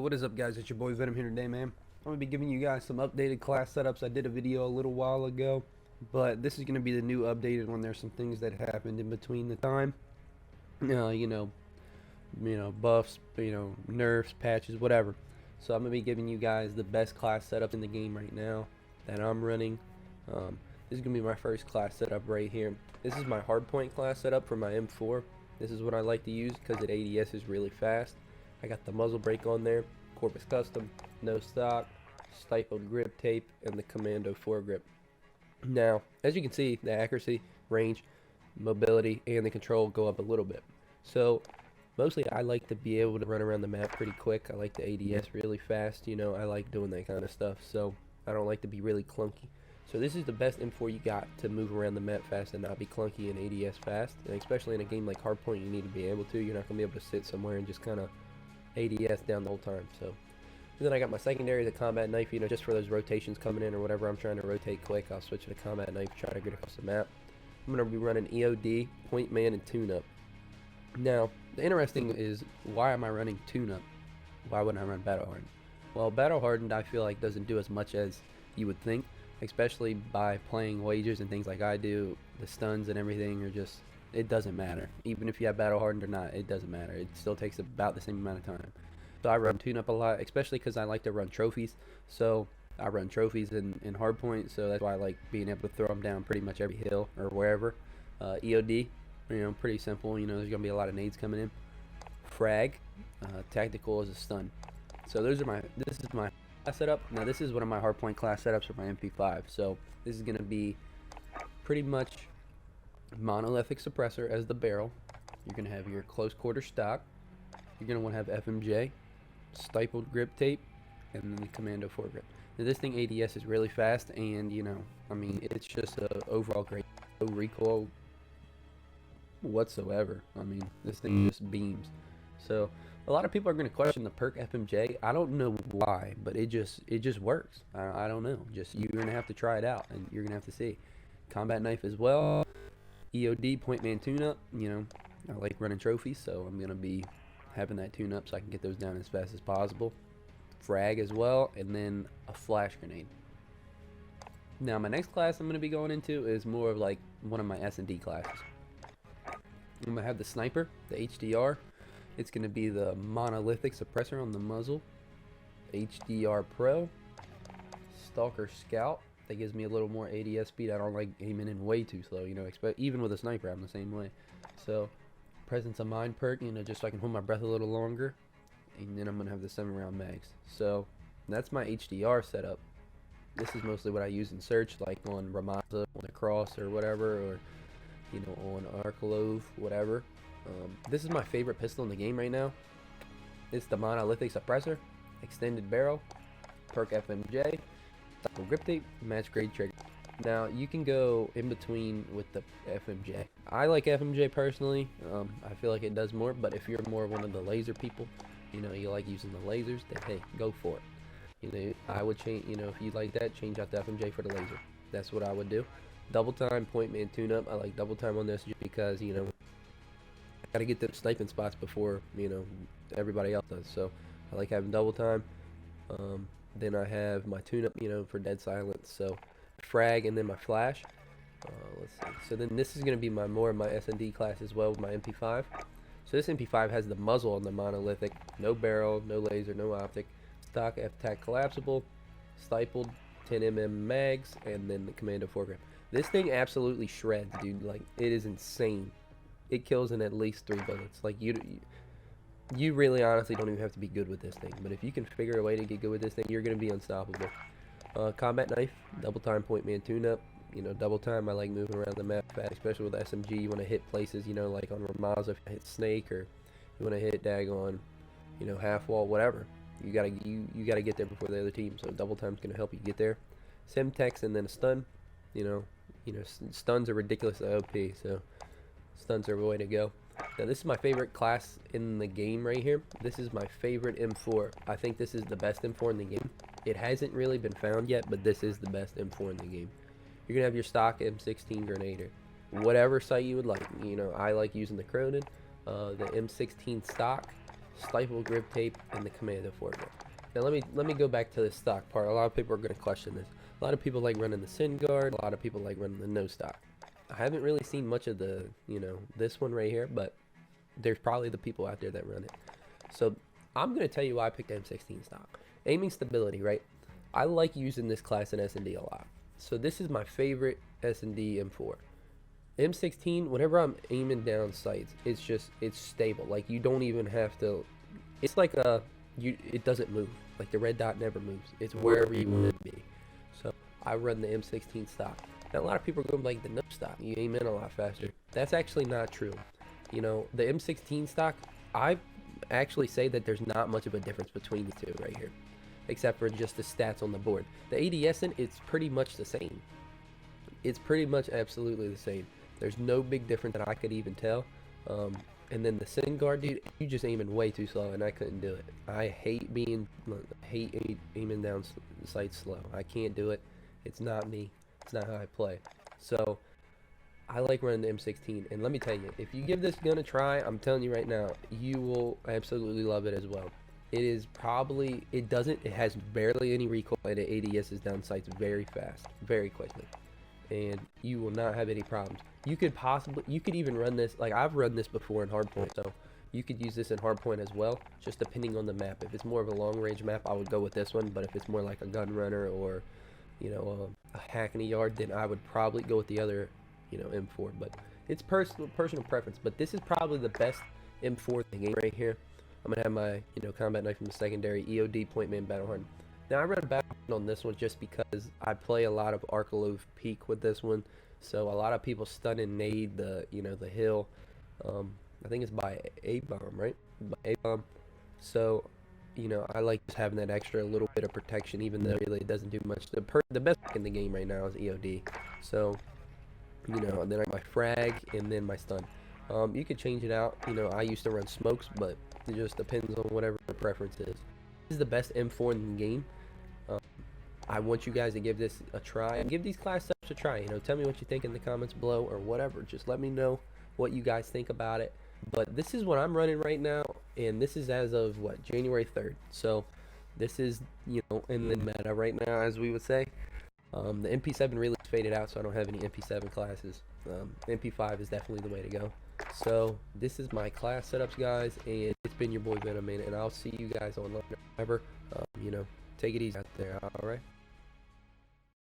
Yo, what is up, guys? It's your boy Venom here today, man. I'm going to be giving you guys some updated class setups. I did a video a little while ago, but this is going to be the new updated one. There's some things that happened in between the time. Buffs, nerfs, patches, whatever. So I'm going to be giving you guys the best class setup in the game right now that I'm running. This is going to be my first class setup right here. This is my hardpoint class setup for my M4. This is what I like to use because it ADS is really fast. I got the muzzle brake on there, Corpus Custom, no stock, stifled grip tape, and the Commando foregrip. Now, as you can see, the accuracy, range, mobility, and the control go up a little bit. So, mostly I like to be able to run around the map pretty quick. I like the ADS really fast, I like doing that kind of stuff. So, I don't like to be really clunky. So this is the best M4 you got to move around the map fast and not be clunky and ADS fast. And especially in a game like Hardpoint, you need to be able to. You're not going to be able to sit somewhere and just kind of ADS down the whole time. So, and then I got my secondary, the combat knife, just for those rotations coming in or whatever I'm trying to rotate quick. I'll switch to the combat knife, try to get across the map. I'm going to be running EOD, point man, and tune-up. Now, the interesting is, why am I running tune-up? Why wouldn't I run battle hardened? Well, battle hardened I feel like doesn't do as much as you would think, especially by playing wagers and things like I do. The stuns and everything are just, it doesn't matter. Even if you have battle hardened or not, it doesn't matter. It still takes about the same amount of time. So I run tune up a lot, especially because I like to run trophies. So I run trophies in hardpoint, so that's why I like being able to throw them down pretty much every hill or wherever. EOD, pretty simple. There's gonna be a lot of nades coming in. Frag, tactical is a stun. So this is my class setup. Now this is one of my hardpoint class setups for my MP5. So this is gonna be pretty much monolithic suppressor as the barrel. You're going to have your close quarter stock. You're going to want to have FMJ, stifled grip tape, and then the Commando foregrip. Now this thing ADS is really fast, and it's just a overall great, no recoil whatsoever. This thing just beams. So a lot of people are going to question the perk FMJ. I don't know why, but it just works. I don't know. You're going to have to try it out, and you're going to have to see. Combat knife as well. EOD, point man tune-up. I like running trophies, so I'm going to be having that tune-up so I can get those down as fast as possible. Frag as well, and then a flash grenade. Now, my next class I'm going to be going into is more of like one of my S&D classes. I'm going to have the sniper, the HDR. It's going to be the monolithic suppressor on the muzzle. HDR Pro. Stalker Scout. That gives me a little more ADS speed. I don't like aiming in way too slow, even with a sniper I'm the same way. So presence of mind perk, just so I can hold my breath a little longer. And then I'm gonna have the 7-round mags. So that's my HDR setup. This is mostly what I use in search, like on Ramaza, on the cross or whatever, or on Arkalov, whatever. This is my favorite pistol in the game right now. It's the monolithic suppressor, extended barrel, perk FMJ, grip tape, match grade trigger. Now you can go in between with the FMJ. I like FMJ personally. I feel like it does more, but if you're more one of the laser people, you like using the lasers, then hey, go for it. I would change, if you like that, change out the FMJ for the laser. That's what I would do. Double time, point man tune up. I like double time on this just because, I gotta get them sniping spots before, everybody else does. So I like having double time. Then I have my tune-up, for dead silence. So frag and then my flash. Let's see. So then this is going to be more of my S&D class as well with my MP5. So this MP5 has the muzzle on the monolithic. No barrel, no laser, no optic. Stock F-Tac collapsible. Stifled 10mm mags. And then the Commando foregrip. This thing absolutely shreds, dude. Like, it is insane. It kills in at least 3 bullets. Like, you really honestly don't even have to be good with this thing, but if you can figure a way to get good with this thing, you're going to be unstoppable. Combat knife, double time point man tune-up. Double time, I like moving around the map fast, especially with SMG. You want to hit places, like on Ramaza, if you hit Snake, or you want to hit Dagon, half wall, whatever. You gotta get there before the other team, so double time's going to help you get there. Semtex and then a stun. Stuns are ridiculously OP, so stuns are the way to go. Now this is my favorite class in the game right here. This is my favorite M4. I think this is the best M4 in the game. It hasn't really been found yet, but this is the best M4 in the game. You're going to have your stock M16 Grenader. Whatever sight you would like. I like using the Cronin, the M16 stock, stifle grip tape, and the commando foregrip. Now let me go back to the stock part. A lot of people are going to question this. A lot of people like running the sin guard. A lot of people like running the no stock. I haven't really seen much of the, this one right here, but there's probably the people out there that run it. So I'm going to tell you why I picked M16 stock. Aiming stability, right? I like using this class in S&D a lot. So this is my favorite S&D M4. M16, whenever I'm aiming down sights, it's stable. Like, you don't even have to, it's like it doesn't move. Like, the red dot never moves. It's wherever you want it to be. So I run the M16 stock. Now, a lot of people are going like the no stock. You aim in a lot faster. That's actually not true. The M16 stock, I actually say that there's not much of a difference between the two right here, except for just the stats on the board. The ADSing, it's pretty much the same. It's pretty much absolutely the same. There's no big difference that I could even tell. And then the sin guard, dude, you just aiming way too slow, and I couldn't do it. I hate aiming down sights slow. I can't do it. It's not me. It's not how I play. So I like running the M16, and let me tell you, if you give this gun a try, I'm telling you right now, you will absolutely love it as well. It is probably, it has barely any recoil, and it ADSs down sights very fast, very quickly, and you will not have any problems. You could even run this, like I've run this before in hardpoint, so you could use this in hardpoint as well, just depending on the map. If it's more of a long range map, I would go with this one, but if it's more like a gun runner or, a Hackney yard, then I would probably go with the other, M4, but it's personal preference. But this is probably the best M4 thing right here. I'm gonna have my, combat knife from the secondary, EOD point man battle hardened. Now I run battle hardened on this one just because I play a lot of Arkalov Peak with this one. So a lot of people stun and nade the, the hill. I think it's by A-bomb, right? By A-bomb. So, I like just having that extra little bit of protection, even though really it doesn't do much. The best pick in the game right now is EOD. So, and then I my frag and then my stun. You could change it out. I used to run smokes, but it just depends on whatever your preference is. This is the best M4 in the game. I want you guys to give this a try and give these class setups a try. Tell me what you think in the comments below or whatever. Just let me know what you guys think about it. But this is what I'm running right now, and this is as of January 3rd. So this is in the meta right now, as we would say. The MP7 really faded out, so I don't have any MP7 classes. MP5 is definitely the way to go. So this is my class setups, guys, and it's been your boy Venom, and I'll see you guys on whatever. Take it easy out there. All right.